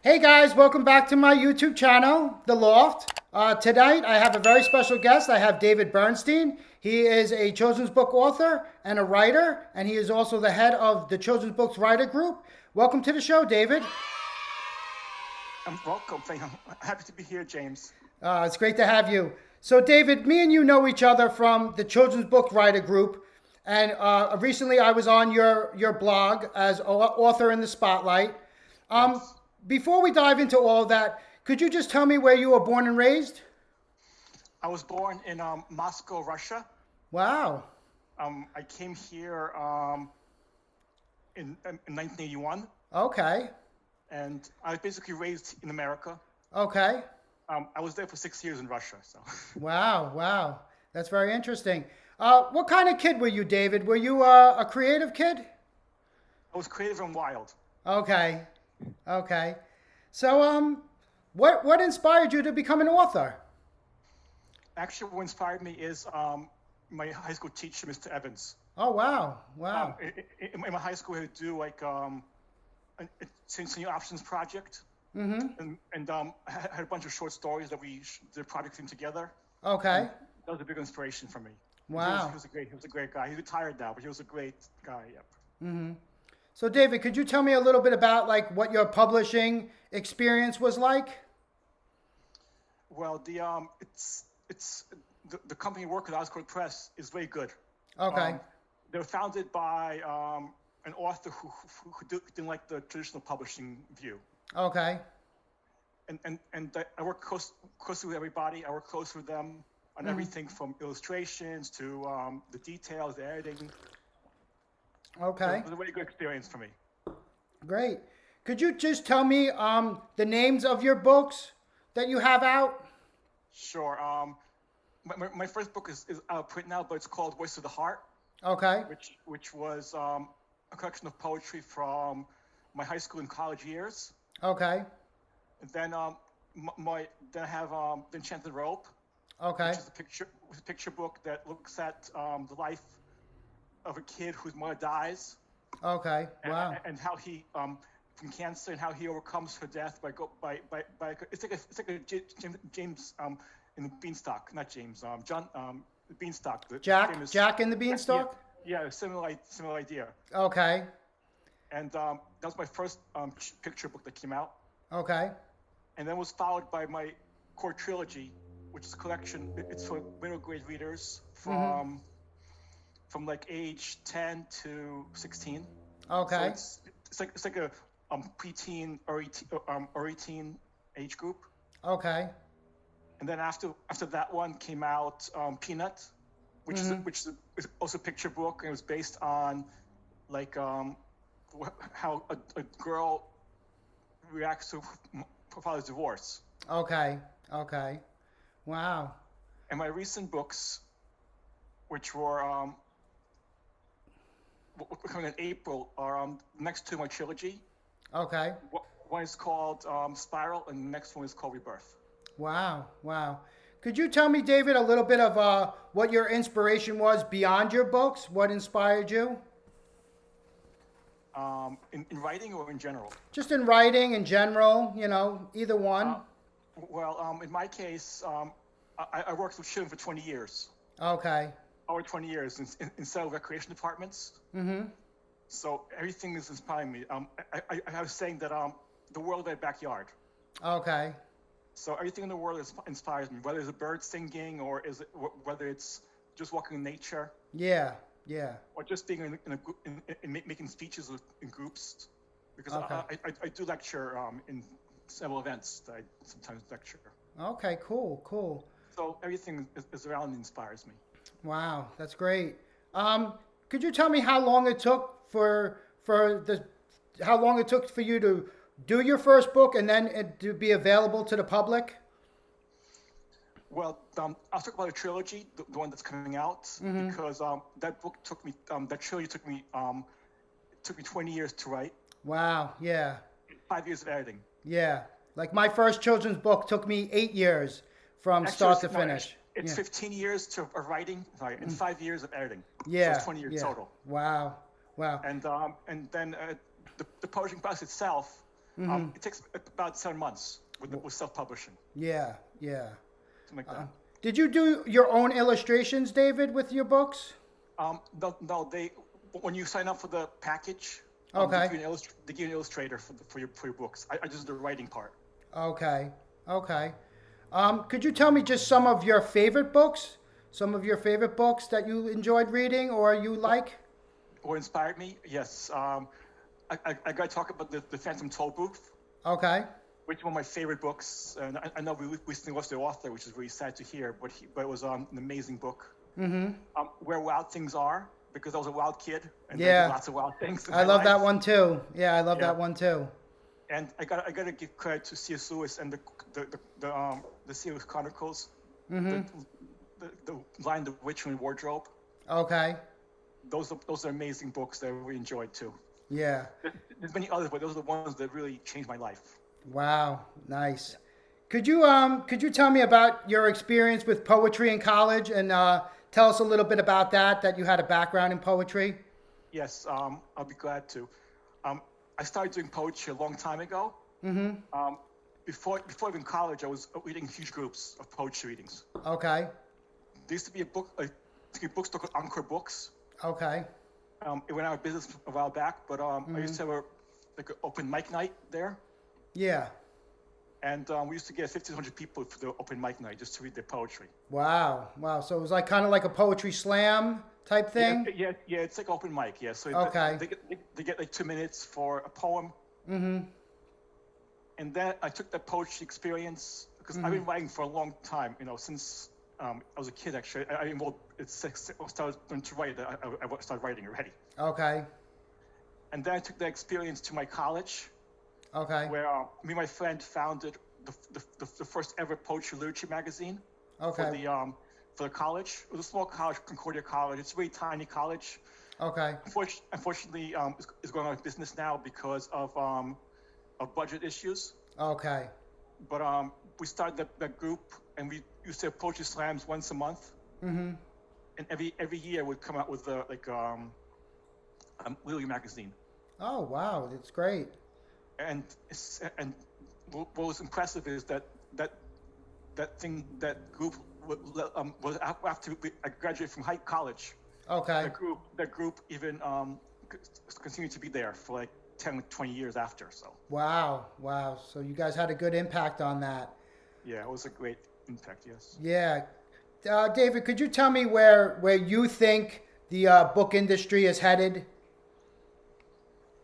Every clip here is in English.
Hey guys, welcome back to my YouTube channel, The Loft. Tonight I have a very special guest. I have David Bernstein. He is a children's book author and a writer, and he is also the head of the Children's Books Writer Group. Welcome to the show, David. I'm welcome. I'm happy to be here, James. It's great to have you. So David, me and you know each other from the Children's Book Writer Group, and recently I was on your blog as author in the spotlight. Yes. Before we dive into all that, could you just tell me where you were born and raised? I was born in Moscow, Russia. Wow. I came here in 1981, Okay. and I was basically raised in America. Okay. I was there for 6 years in Russia. So Wow. Wow. That's very interesting. What kind of kid were you, David? Were you a creative kid? I was creative and wild. Okay. Okay. So, what inspired you to become an author? Actually, what inspired me is my high school teacher, Mr. Evans. Oh, wow. Wow. In my high school, we had to do like a new options project, Mm-hmm. and I had a bunch of short stories that we did a project thing together. Okay. That was a big inspiration for me. Wow. He was a great guy. He's retired now, but he was a great guy. Yep. Mm-hmm. So, David, could you tell me a little bit about like what your publishing experience was like? Well, the company I work with, Oscar Press, is very good. Okay. They were founded by an author who didn't like the traditional publishing view. Okay. And I work closely with everybody. I work closely with them on everything from illustrations to the details, the editing. Okay. It was a really good experience for me. Great. Could you just tell me the names of your books that you have out? Sure. My first book is out of print now, but it's called Voice of the Heart, Okay. which was a collection of poetry from my high school and college years. Okay. And then then I have The Enchanted Rope, Okay. which is a picture book that looks at the life of a kid whose mother dies, Okay. Wow. and how he from cancer, and how he overcomes her death it's like a James in the Beanstalk, not James, John the Beanstalk, the famous Jack and the Beanstalk? yeah, similar idea. Okay. And that was my first picture book that came out, Okay. and then was followed by my core trilogy, which is a collection. It's for middle grade readers from like age 10 to 16. Okay. So it's like a preteen or 18 age group. Okay. And then after that one came out Peanut, which is also a picture book, and it was based on like how a girl reacts to her father's divorce. Okay. Okay. Wow. And my recent books, which were coming in April, are next to my trilogy. Okay. One is called Spiral, and the next one is called Rebirth. Wow. Wow. Could you tell me, David, a little bit of what your inspiration was beyond your books? What inspired you? In writing or in general? Just in writing in general, either one. Well, in my case, I worked with children for 20 years. Okay. Over 20 years in several recreation departments. Mm-hmm. So everything is inspiring me. I was saying that the world is my backyard. Okay. So everything in the world inspires me, whether it's a bird singing or whether it's just walking in nature. Yeah. Yeah. Or just being in making speeches in groups, because Okay. I do lecture in several events that I sometimes lecture. Okay. Cool. Cool. So everything is around and inspires me. Wow, that's great. Could you tell me how long it took how long it took for you to do your first book and then it to be available to the public? Well, I'll talk about a trilogy, the one that's coming out, because that book took me, that trilogy took me 20 years to write. Wow. Yeah. 5 years of editing. Yeah. Like my first children's book took me 8 years from start to finish. It's Yeah. 15 years of writing, and 5 years of editing. Yeah. So it's 20 years total. Wow. Wow. And then the publishing process itself It takes about 7 months with self-publishing, Yeah, yeah. something like that. Did you do your own illustrations, David, with your books? No, when you sign up for the package, Okay. they give you an illustrator for your books. I just do the writing part. Okay. Okay. Could you tell me just some of your favorite books? Some of your favorite books that you enjoyed reading or you like? What inspired me? Yes. I got to talk about the Phantom Toll Booth, Okay. which is one of my favorite books. And I know we recently lost the author, which is really sad to hear, but it was an amazing book. Where Wild Things Are, because I was a wild kid and I Yeah. did lots of wild things in I my love that life. one too. Yeah, I love Yeah. that one too. And I gotta give credit to C.S. Lewis and the C.S. Chronicles, the Lion, the Witch, and Wardrobe. Okay. Those are amazing books that I really enjoyed too. Yeah. There's many others, but those are the ones that really changed my life. Wow. Nice. Could you tell me about your experience with poetry in college and tell us a little bit about that you had a background in poetry? Yes, I'll be glad to. I started doing poetry a long time ago. Before even college, I was reading huge groups of poetry readings. Okay. There used to be a bookstore called Encore Books. Okay. It went out of business a while back, but I used to have an open mic night there. Yeah. And we used to get 1,500 people for the open mic night just to read their poetry. Wow. Wow. So it was like kind of like a poetry slam type thing? Yeah, it's like open mic, yeah. So Okay. they get like 2 minutes for a poem. And then I took that poetry experience, because I've been writing for a long time, since I was a kid, actually. I started learning to write, I started writing already. Okay. And then I took that experience to my college, Okay. where me and my friend founded the first ever poetry literature magazine Okay. for the college. It was a small college, Concordia College. It's a really tiny college. Okay. Unfortunately, it's going out of business now because of budget issues. Okay. But we started that group, and we used to have poetry slams once a month. And every year we'd come out with a literary magazine. Oh, wow. That's great. And what was impressive is that group was after I graduated from college. Okay. That group even continued to be there for like 10, 20 years after. So Wow. Wow. So you guys had a good impact on that. yeah, it was a great impact. Yes. Yeah. David, could you tell me where you think the book industry is headed?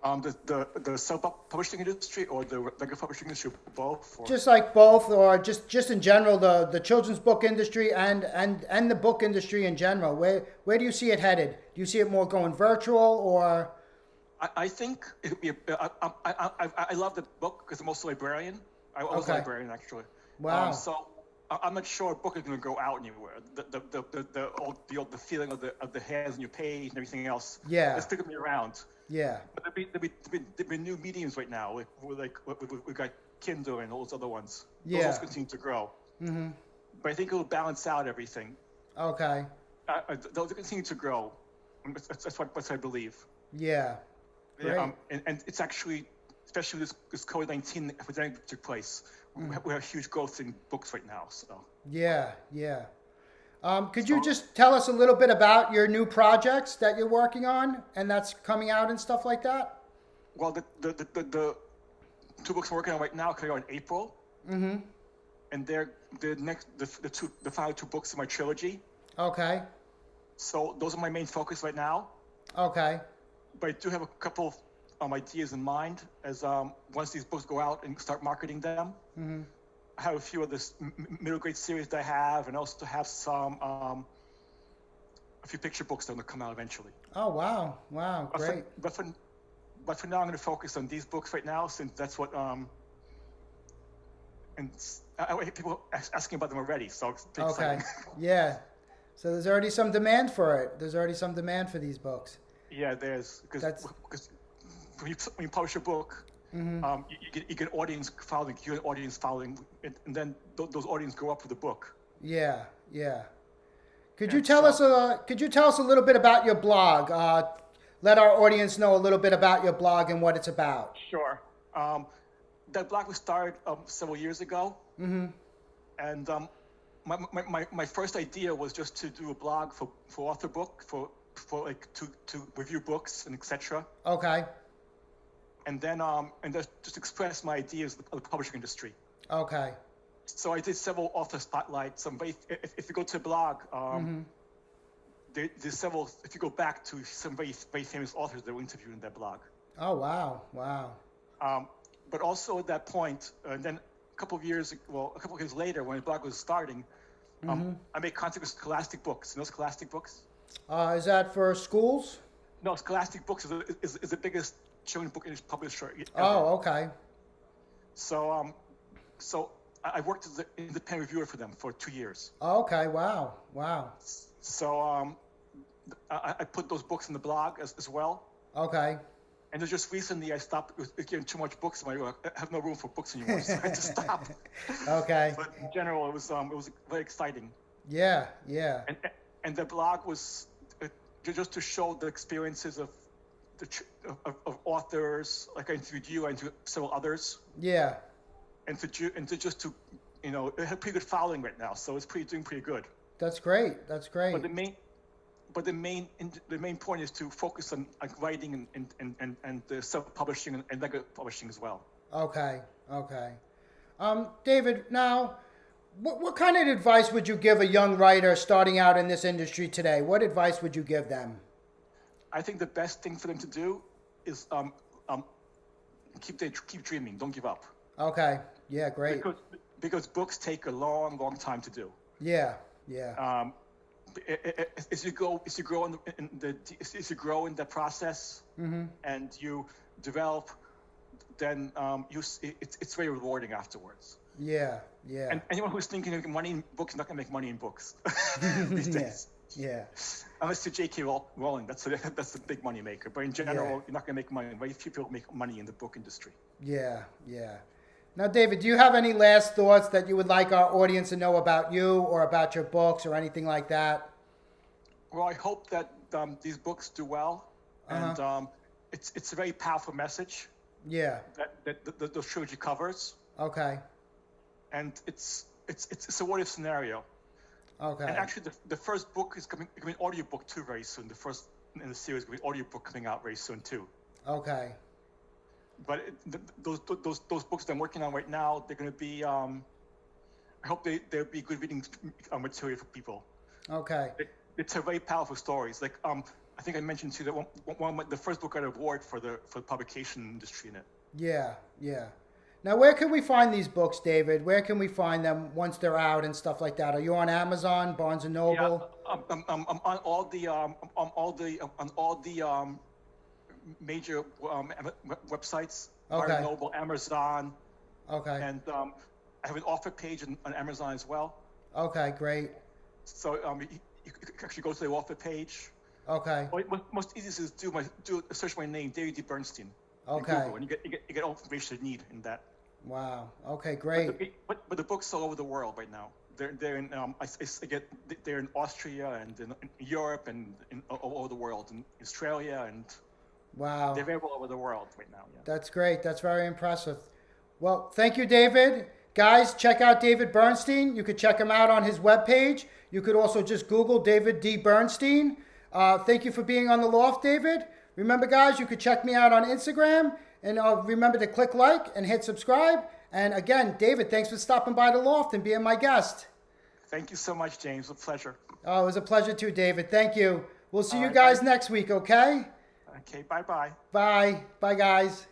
The self-publishing industry or the regular publishing industry, both? Or? Just like both, or just in general, the children's book industry and the book industry in general. Where do you see it headed? Do you see it more going virtual or? I think it would be. I love the book because I'm also a librarian. I was a librarian actually. Wow. So I'm not sure a book is going to go out anywhere. The feeling of the hands on your page and everything else. Yeah. It's still going to be around. Yeah. But there'll be new mediums right now. We've got Kindle and all those other ones. Yeah. Those also continue to grow. But I think it will balance out everything. Okay. They'll continue to grow. That's what I believe. Yeah. Great. And it's actually, especially this COVID-19 epidemic took place, we have huge growth in books right now. So Yeah. Yeah. Could you just tell us a little bit about your new projects that you're working on and that's coming out and stuff like that? Well, the two books I'm working on right now coming out in April. And they're the final two books in my trilogy. Okay. So those are my main focus right now. Okay. But I do have a couple of ideas in mind as once these books go out and start marketing them. I have a few of this middle grade series that I have, and also have some a few picture books that will come out eventually. Oh wow! Wow, great. But for now, I'm going to focus on these books right now, since that's what and I hear people asking about them already. So it's Okay. exciting. Yeah. So there's already some demand for it. There's already some demand for these books. Yeah, there's because when you publish a book. You get an audience following, and then those audience go up for the book. Yeah, yeah. Could you tell us a little bit about your blog? Let our audience know a little bit about your blog and what it's about. Sure. that blog was started several years ago. Mm-hmm. And my first idea was just to do a blog for author book, for like to review books and etc. Okay. And then just express my ideas of the publishing industry. Okay. So I did several author spotlights. If you go to the blog, there's several. If you go back to some very famous authors that were interviewed in that blog. Oh wow, wow. But also at that point, and then a couple of years later, when the blog was starting, I made contact with Scholastic Books. You know Scholastic Books? Is that for schools? No, Scholastic Books is the biggest children's book publisher ever. Oh, okay. So I worked as an independent reviewer for them for 2 years. Okay, wow, wow. So I put those books in the blog as well. Okay. And then just recently I stopped. It was getting too much books. I have no room for books anymore, so I had to stop. Okay. But in general, it was very exciting. Yeah, yeah. And the blog was just to show the experiences of authors. Like I interviewed you, I interviewed several others. Yeah. And to it had a pretty good following right now, so it's doing pretty good. That's great. That's great. But the main point is to focus on writing and the self-publishing and regular publishing as well. Okay, okay. David, now, what kind of advice would you give a young writer starting out in this industry today? What advice would you give them? I think the best thing for them to do is keep dreaming. Don't give up. Okay. Yeah. Great. Because books take a long time to do. Yeah. Yeah. As you grow in the process, and you develop, then it's very rewarding afterwards. Yeah. Yeah. And anyone who's thinking of making money in books is not going to make money in books these days. Yeah. Unless you're J.K. Rowling, that's a big money maker. But in general, you're not going to make money. Very few people make money in the book industry. Yeah. Yeah. Now, David, do you have any last thoughts that you would like our audience to know about you or about your books or anything like that? Well, I hope that these books do well, and it's a very powerful message. Yeah. That the trilogy covers. Okay. And it's a what if scenario. Okay. And actually, the first book is going to be an audiobook too very soon. The first in the series is going to be an audiobook coming out very soon too. Okay. But those books that I'm working on right now, they're going to be. I hope they'll be good reading material for people. Okay. It's a very powerful stories. Like I think I mentioned to you that the first book got an award for the publication industry in it. Yeah. Yeah. Now, where can we find these books, David? Where can we find them once they're out and stuff like that? Are you on Amazon, Barnes and Noble? Yeah, I'm on all the major websites. Okay. Barnes and Noble, Amazon. Okay. And I have an offer page on Amazon as well. Okay, great. So you can actually go to the offer page. Okay. Most easiest is search my name, David D. Bernstein. Okay. Google, and you get all the information you need in that. Wow. Okay, great. But the books all over the world right now. They're in they're in Austria and in Europe and all over the world, in Australia, and wow. They're available all over the world right now. Yeah. That's great. That's very impressive. Well, thank you, David. Guys, check out David Bernstein. You could check him out on his webpage. You could also just Google David D. Bernstein. Thank you for being on the Loft, David. Remember, guys, you could check me out on Instagram. And remember to click like and hit subscribe. And again, David, thanks for stopping by the Loft and being my guest. Thank you so much, James. A pleasure. Oh, it was a pleasure too, David. Thank you. We'll see you guys next week, okay? Okay, bye-bye. Bye. Bye, guys.